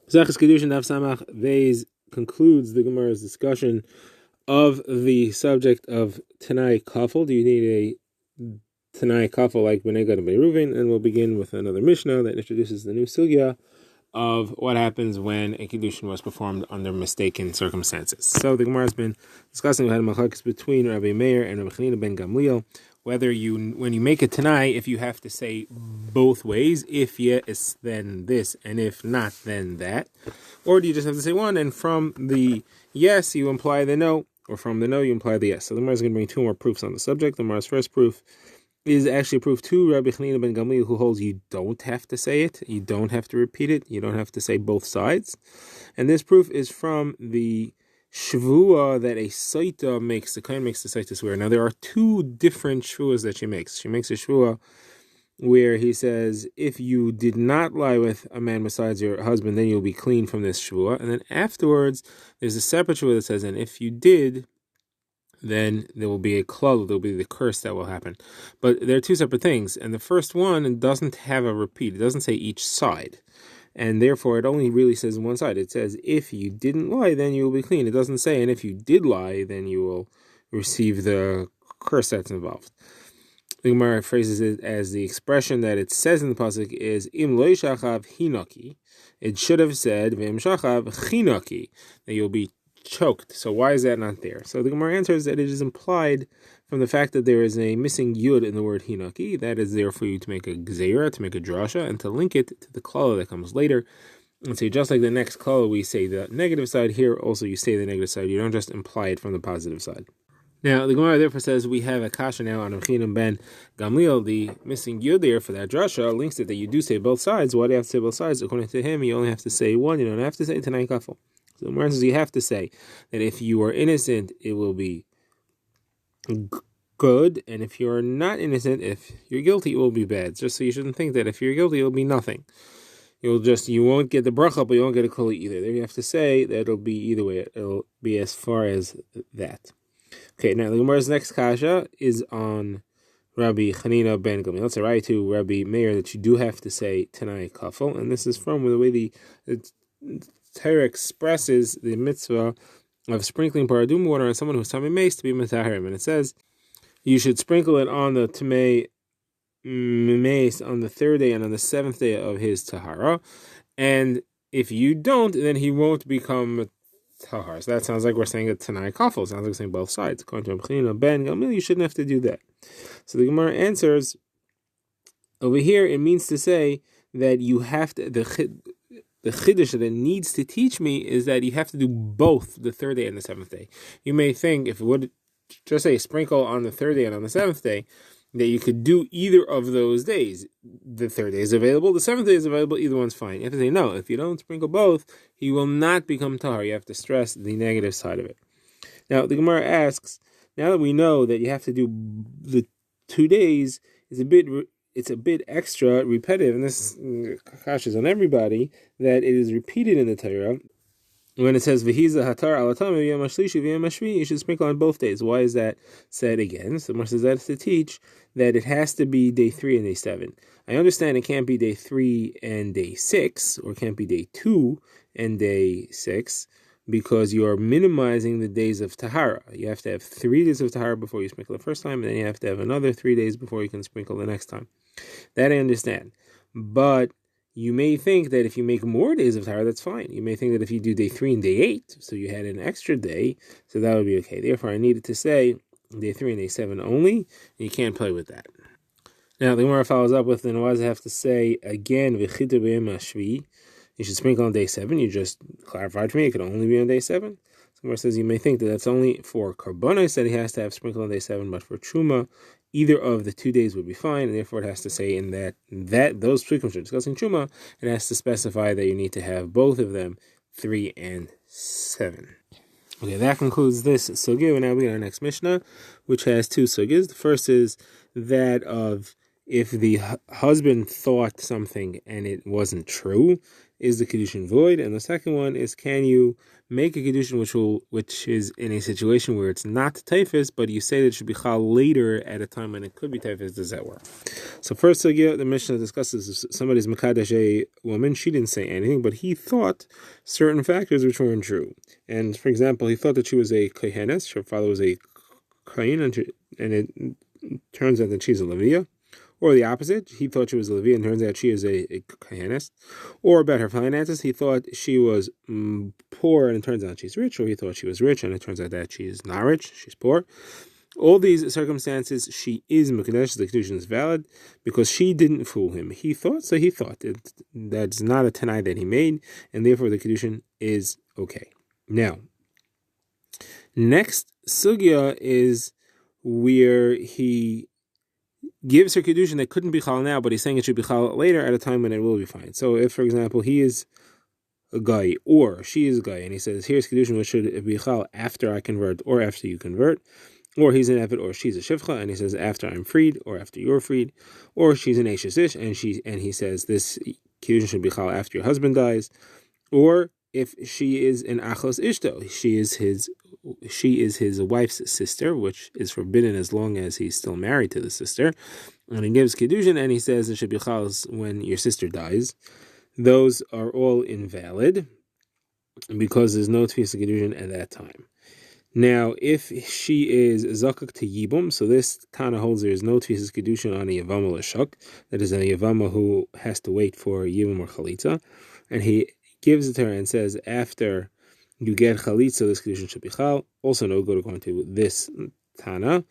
Zachas Kiddushin Daf Samach Vez concludes the Gemara's discussion of the subject of Tanai Kafel. Do you need a Tanai Kafel like Bnei Gad and Bnei Reuven? And we'll begin with another Mishnah that introduces the new sugya of what happens when a Kiddushin was performed under mistaken circumstances. So the Gemara has been discussing we had a machlokes between Rabbi Meir and Rabbi Chanina ben Gamliel, whether when you make a Tanai, if you have to say both ways, if yes, then this, and if not, then that, or do you just have to say one, and from the yes you imply the no, or from the no you imply the yes. So the Gemara is going to bring two more proofs on the subject. The Gemara's first proof is actually proof to Rabbi Chanina ben Gamliel, who holds you don't have to say it, you don't have to repeat it, you don't have to say both sides. And this proof is from the shvua that a saita makes, the kohen makes the saita swear. Now there are two different shvuas that she makes. She makes a shvua where he says, if you did not lie with a man besides your husband, then you'll be clean from this shvua. And then afterwards, there's a separate shvua that says, and if you did, then there will be a klal, there will be the curse that will happen. But there are two separate things, and the first one doesn't have a repeat. It doesn't say each side, and therefore it only really says one side. It says, if you didn't lie, then you will be clean. It doesn't say, and if you did lie, then you will receive the curse that's involved. The Gemara phrases it as the expression that it says in the pasuk is, im lo yishachav hinaki. It should have said, v'im shachav chinaki, that you'll be choked. So why is that not there? So the Gemara answers that it is implied from the fact that there is a missing yud in the word hinaki. That is there for you to make a gzeira, to make a drasha, and to link it to the klala that comes later. And so just like the next klala, we say the negative side, here also you say the negative side. You don't just imply it from the positive side. Now the Gemara therefore says we have a kasha now on Rabbi Chanina ben Gamliel. The missing yud there for that drasha links it that you do say both sides. Why do you have to say both sides? According to him, you only have to say one. You don't have to say Tanai Kafel. So the Gemara says you have to say that if you are innocent, it will be good, and if you're not innocent, if you're guilty, it will be bad. Just so you shouldn't think that if you're guilty, it will be nothing. You won't get the bracha, but you won't get a kol either. There you have to say that it'll be either way. It'll be as far as that. Okay, now the Gemara's next kasha is on Rabbi Chanina ben Gamliel. Let's write to Rabbi Meir that you do have to say Tanai Kafel, and this is from the way the Torah expresses the mitzvah of sprinkling paradum water on someone who's tamei mace to be metaharim, and it says you should sprinkle it on the tamei mace on the third day and on the seventh day of his tahara, and if you don't, then he won't become tahar. So that sounds like we're saying a Tanai Kafel. Sounds like we're saying both sides. According to Rabbi Chanina ben Gamliel, you shouldn't have to do that. So the Gemara answers over here. It means to say that you have to the chiddush that it needs to teach me is that you have to do both the third day and the seventh day. You may think if it would just say sprinkle on the third day and on the seventh day, that you could do either of those days. The third day is available, the seventh day is available, either one's fine. You have to say, no, if you don't sprinkle both, he will not become tahar. You have to stress the negative side of it. Now, the Gemara asks, now that we know that you have to do the 2 days, it's a bit extra repetitive, and this kasha is on everybody, that it is repeated in the Torah. When it says v'hiza hatar alatam v'yom hashlishi v'yom hashvi, you should sprinkle on both days. Why is that said again? So Mar says that's to teach that it has to be day 3 and day 7. I understand it can't be day 3 and day 6, or it can't be day 2 and day 6, because you are minimizing the days of tahara. You have to have 3 days of tahara before you sprinkle the first time, and then you have to have another 3 days before you can sprinkle the next time. That I understand. But you may think that if you make more days of tahara, that's fine. You may think that if you do day 3 and day 8, so you had an extra day, so that would be okay. Therefore, I needed to say day 3 and day 7 only, and you can't play with that. Now, the Gemara follows up with, then why does it have to say again, v'chita b'yom hashvi? You should sprinkle on day 7. You just clarified for me it could only be on day 7. So Gemara says you may think that that's only for karbonos that he has to have sprinkled on day 7, but for truma, either of the 2 days would be fine, and therefore it has to say in that those psukim are discussing truma, it has to specify that you need to have both of them, 3 and 7. Okay, that concludes this sugya, and now we get our next Mishnah, which has 2 sugyas. The first is that of if the husband thought something and it wasn't true, is the Kiddushin void? And the second one is, can you make a Kiddushin which is in a situation where it's not Taifis, but you say that it should be Chal later at a time when it could be Taifis? Does that work? So first, the Mishnah discusses somebody's Mekadesh a woman. She didn't say anything, but he thought certain factors which weren't true. And for example, he thought that she was a Kohenes, her father was a Kohen, and it turns out that she's a Leviah. Or the opposite, he thought she was a Leviah and turns out she is a Kohenes. Or about her finances, he thought she was poor and it turns out she's rich. Or he thought she was rich and it turns out that she is not rich, she's poor. All these circumstances, she is Mekadesh, the Kiddushin is valid, because she didn't fool him. He thought, so he thought. That's not a Tanai that he made, and therefore the Kiddushin is okay. Now, next sugya is where he gives her Kiddushin that couldn't be Chal now, but he's saying it should be Chal later at a time when it will be fine. So if, for example, he is a guy or she is a guy, and he says, here's Kiddushin which should be Chal after I convert or after you convert, or he's an Eved or she's a Shivcha, and he says, after I'm freed or after you're freed, or she's an Eshes Ish, and he says, this Kiddushin should be Chal after your husband dies, or if she is an Achos Ishto, she is his wife's sister, which is forbidden as long as he's still married to the sister. And he gives Kiddushin and he says it should be Chal when your sister dies. Those are all invalid because there's no Tfis Kiddushin at that time. Now, if she is Zakak to Yibum, so this Tana holds there is no Tfis Kiddushin on a Yavama L'Shuk, that is a Yavama who has to wait for Yibum or Chalitza, and he gives it to her and says, after you get Chalitza, this Kiddushin should be Chal. Also no good according to this Tana.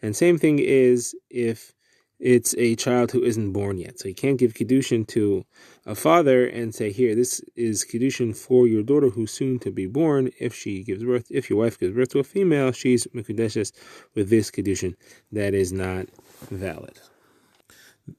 And same thing is if it's a child who isn't born yet. So you can't give Kiddushin to a father and say, here, this is Kiddushin for your daughter who's soon to be born. If your wife gives birth to a female, she's Mekudeshes with this Kiddushin. That is not valid.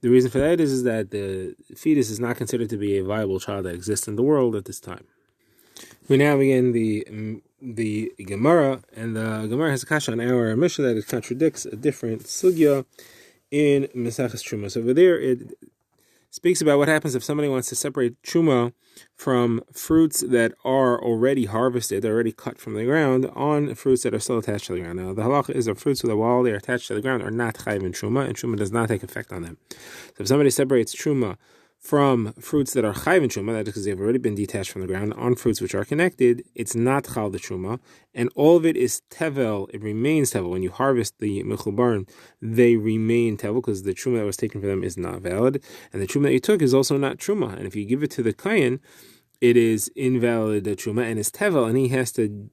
The reason for that is that the fetus is not considered to be a viable child that exists in the world at this time. We now begin the Gemara, and the Gemara has a kasha on our Mishnah that it contradicts a different sugya in Maseches Truma. So over there it speaks about what happens if somebody wants to separate Truma from fruits that are already harvested, already cut from the ground, on fruits that are still attached to the ground. Now, the halacha is that fruits that while they are attached to the ground are not chayiv in Truma, and Truma does not take effect on them. So if somebody separates Truma from fruits that are chayiv in Truma, that is because they've already been detached from the ground, on fruits which are connected, it's not chal the Truma, and all of it is tevel, it remains tevel. When you harvest the mechubarim, they remain tevel, because the Truma that was taken for them is not valid, and the Truma that you took is also not Truma, and if you give it to the Kayan, it is invalid Truma, and it's tevel, and he has to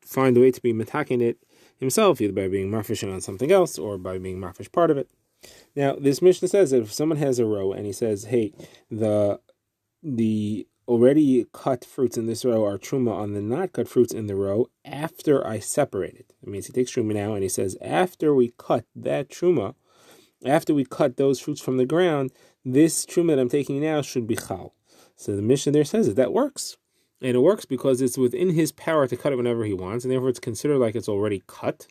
find a way to be metakin it himself, either by being marfish on something else, or by being marfish part of it. Now, this Mishnah says that if someone has a row and he says, hey, the already cut fruits in this row are Truma on the not cut fruits in the row after I separate it. It means he takes Truma now and he says, after we cut that Truma, after we cut those fruits from the ground, this Truma that I'm taking now should be Chal. So the Mishnah there says that works. And it works because it's within his power to cut it whenever he wants, and therefore it's considered like it's already cut.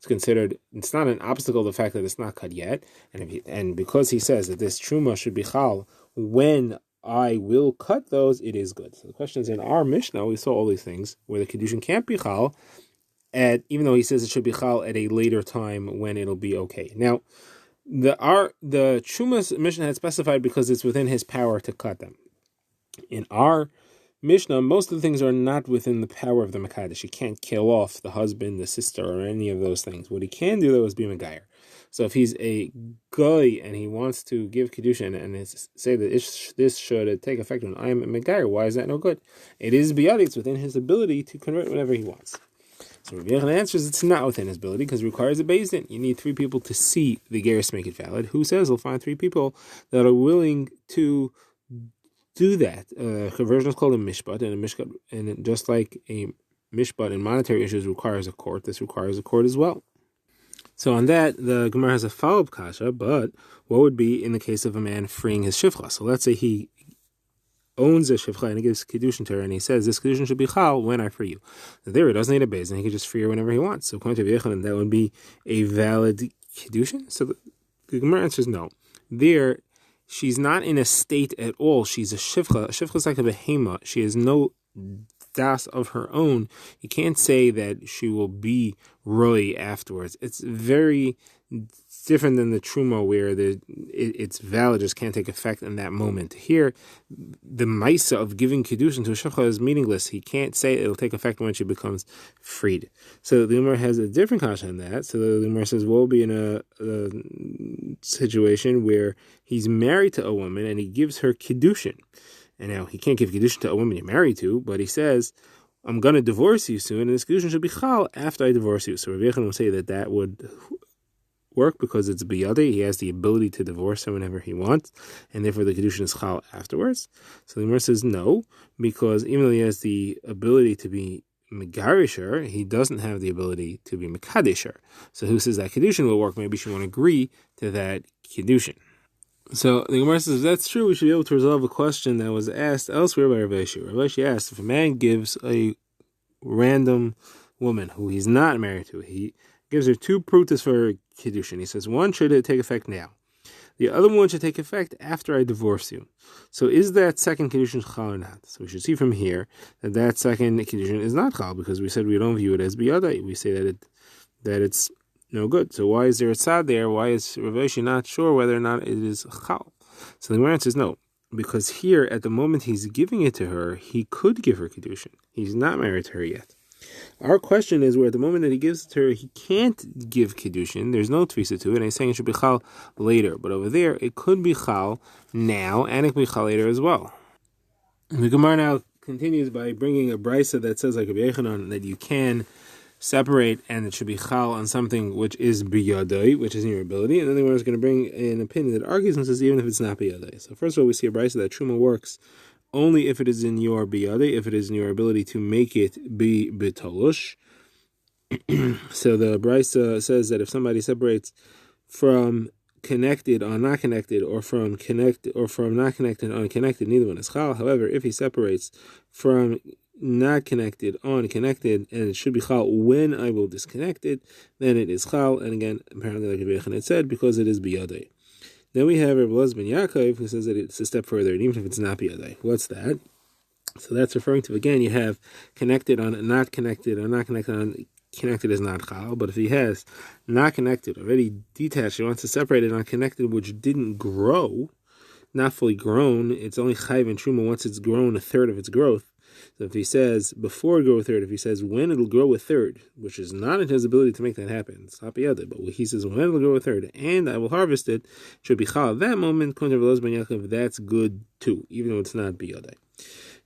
It's not an obstacle to the fact that it's not cut yet, and because he says that this Truma should be Chal when I will cut those, it is good. So the question is, in our Mishnah, we saw all these things where the Kiddushin can't be Chal, even though he says it should be Chal at a later time when it'll be okay. Now, the Truma's Mishnah had specified because it's within his power to cut them. In our Mishnah, most of the things are not within the power of the Mekadesh. He can't kill off the husband, the sister, or any of those things. What he can do, though, is be Megayer. So if he's a guy and he wants to give Kiddushin and say that this should take effect when I am a Megayer, why is that no good? It is biyadi, it's within his ability to convert whenever he wants. So Rabbi Yochanan answers it's not within his ability because it requires a beis din. You need 3 people to see the gerus to make it valid. Who says he'll find 3 people that are willing to do that? Conversion is called a mishpat, and just like a mishpat in monetary issues requires a court, this requires a court as well. So on that, the Gemara has a follow-up kasha, but what would be in the case of a man freeing his shivcha? So let's say he owns a shivcha and he gives Kiddushin to her, and he says, this Kiddushin should be chal when I free you. So there, he doesn't need a beis din, he can just free her whenever he wants. So according to Rabbi Yochanan, that would be a valid Kiddushin? So the Gemara answers no. There, she's not in a state at all. She's a shivcha. A shivcha is like a behema. She has no das of her own. You can't say that she will be roy afterwards. It's very different than the truma where it's valid, just can't take effect in that moment. Here, the maisa of giving kiddushin to a shivcha is meaningless. He can't say it'll take effect when she becomes freed. So the Gemara has a different kasha in that. So the Gemara says we'll be in a situation where he's married to a woman and he gives her kiddushin. And now he can't give kiddushin to a woman you're married to, but he says, I'm going to divorce you soon, and this kiddushin should be chal after I divorce you. So Rabbi Yechon will say that would work because it's biyadi. He has the ability to divorce her whenever he wants, and therefore the kiddushin is chal afterwards. So the Gemara says no, because even though he has the ability to be megarisher, he doesn't have the ability to be mekadisher. So who says that kiddushin will work? Maybe she won't agree to that kiddushin. So the Gemara says, if that's true, we should be able to resolve a question that was asked elsewhere by Rav Ashi. Rav Ashi asked, if a man gives a random woman who he's not married to, he gives her 2 prutas for kiddushin. He says, one should take effect now. The other one should take effect after I divorce you. So is that second kiddushin chal or not? So we should see from here that second kiddushin is not chal, because we said we don't view it as biyadai. We say that it's no good. So why is there a tzad there? Why is Rav Ashi not sure whether or not it is chal? So the Gemara says no, because here at the moment he's giving it to her, he could give her kiddushin. He's not married to her yet. Our question is where at the moment that he gives it to her, he can't give kiddushin. There's no tvisa to it, and he's saying it should be chal later. But over there, it could be chal now, and it could be chal later as well. And the Gemara now continues by bringing a brisa that says, like Rabbi Yechanan, that you can separate, and it should be chal on something which is biyadai, which is in your ability. And then the Gemara is going to bring an opinion that argues and says even if it's not biyadai. So first of all, we see a brisa that truma works only if it is in your biyadai, if it is in your ability to make it be bitolush. So the brisa says that if somebody separates from connected on not connected, or from connected or from not connected on connected, neither one is chal. However, if he separates from not connected on connected, and it should be chal when I will disconnect it, then it is chal. And again, apparently like Rabbi Yechanan said, because it is biyadai. Then we have Rabbi Elazar ben Yaakov, who says that it's a step further, and even if it's not biyadai. What's that? So that's referring to, again, you have connected on not connected, or not connected on connected is not chal. But if he has not connected, already detached, he wants to separate it on connected which didn't grow, not fully grown, it's only chayv and truma once it's grown a third of its growth. So if he says before it grow a third, if he says when it'll grow a third, which is not in his ability to make that happen, it's not biyadai, but he says when it'll grow a third and I will harvest it, should be chal. At that moment, that's good too, even though it's not biyadai.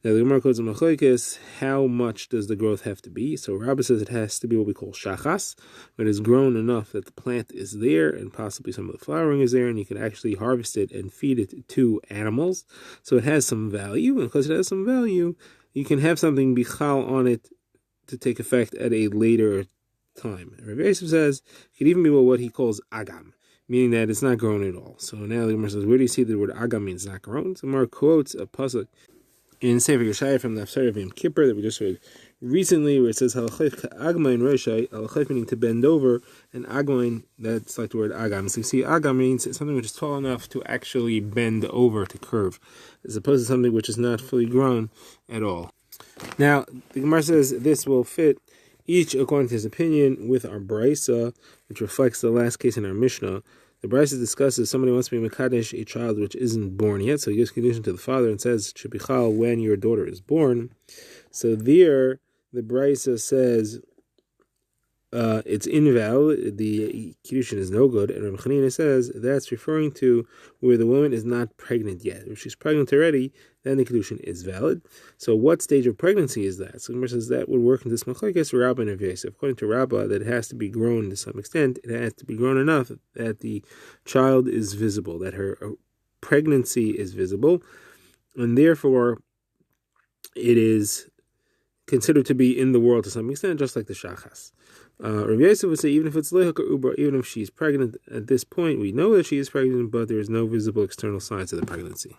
Now the Gemara quotes machlokes, how much does the growth have to be? So Rabbi says it has to be what we call shachas, but it's grown enough that the plant is there and possibly some of the flowering is there, and you can actually harvest it and feed it to animals. So it has some value, and because it has some value, you can have something bichal on it to take effect at a later time. Rabbi Yosef says it could even be what he calls agam, meaning that it's not grown at all. So now the Gemara says, where do you see the word agam means not grown? So Gemara quotes a pasuk in Sefer Yeshaya from the Haftarah of Yom Kippur that we just read recently, where it says halachayv ka'agmain roshai, halachayv meaning to bend over, and agmain, that's like the word agam. So you see, agam means something which is tall enough to actually bend over, to curve, as opposed to something which is not fully grown at all. Now, the Gemara says this will fit each according to his opinion with our brisa, which reflects the last case in our Mishnah. The brisa discusses somebody wants to be mekadesh a child which isn't born yet, so he gives kiddushin to the father and says it should be chal when your daughter is born. So there, the brisa says it's invalid, the kiddushin is no good, and Rabbi Chanina says that's referring to where the woman is not pregnant yet. If she's pregnant already, then the kiddushin is valid. So what stage of pregnancy is that? So Gemara says that would work in this machlokes Rabbah and Rav Yosef. According to Rabbah, that it has to be grown to some extent. It has to be grown enough that the child is visible, that her pregnancy is visible, and therefore it is considered to be in the world to some extent, just like the shachas. Rav Yosef would say even if it's lehuk or uber, even if she's pregnant at this point, we know that she is pregnant, but there is no visible external signs of the pregnancy.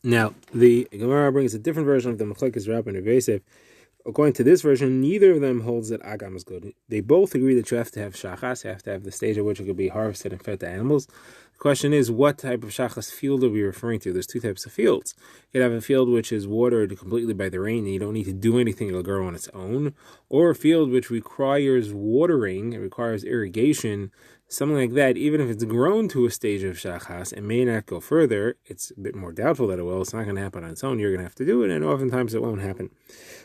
Now, the Gemara brings a different version of the machlokes Rabbah and Rav Yosef. According to this version, neither of them holds that agam is good. They both agree that you have to have shachas, you have to have the stage at which it could be harvested and fed to animals. The question is, what type of shachas field are we referring to? There's two types of fields. You could have a field which is watered completely by the rain and you don't need to do anything, it'll grow on its own. Or a field which requires watering, it requires irrigation, something like that. Even if it's grown to a stage of shachas, it may not go further. It's a bit more doubtful that it will. It's not going to happen on its own. You're going to have to do it, and oftentimes it won't happen.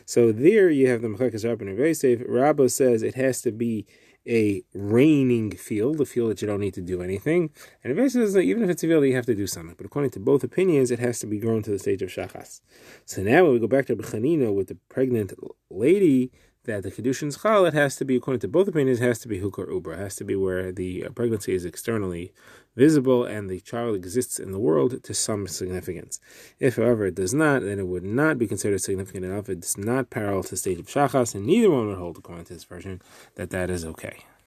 So there you have the Mechekes Rabbah and Revesev. Rabbah says it has to be a raining field, a field that you don't need to do anything. And Revesev says that even if it's a field, you have to do something. But according to both opinions, it has to be grown to the stage of shachas. So now when we go back to B'chanina with the pregnant lady, that the Kiddushin's chal, it has to be, according to both opinions, it has to be hukar ubra. It has to be where the pregnancy is externally visible and the child exists in the world to some significance. If, however, it does not, then it would not be considered significant enough. It's not parallel to the stage of shachas, and neither one would hold, according to this version, that is okay.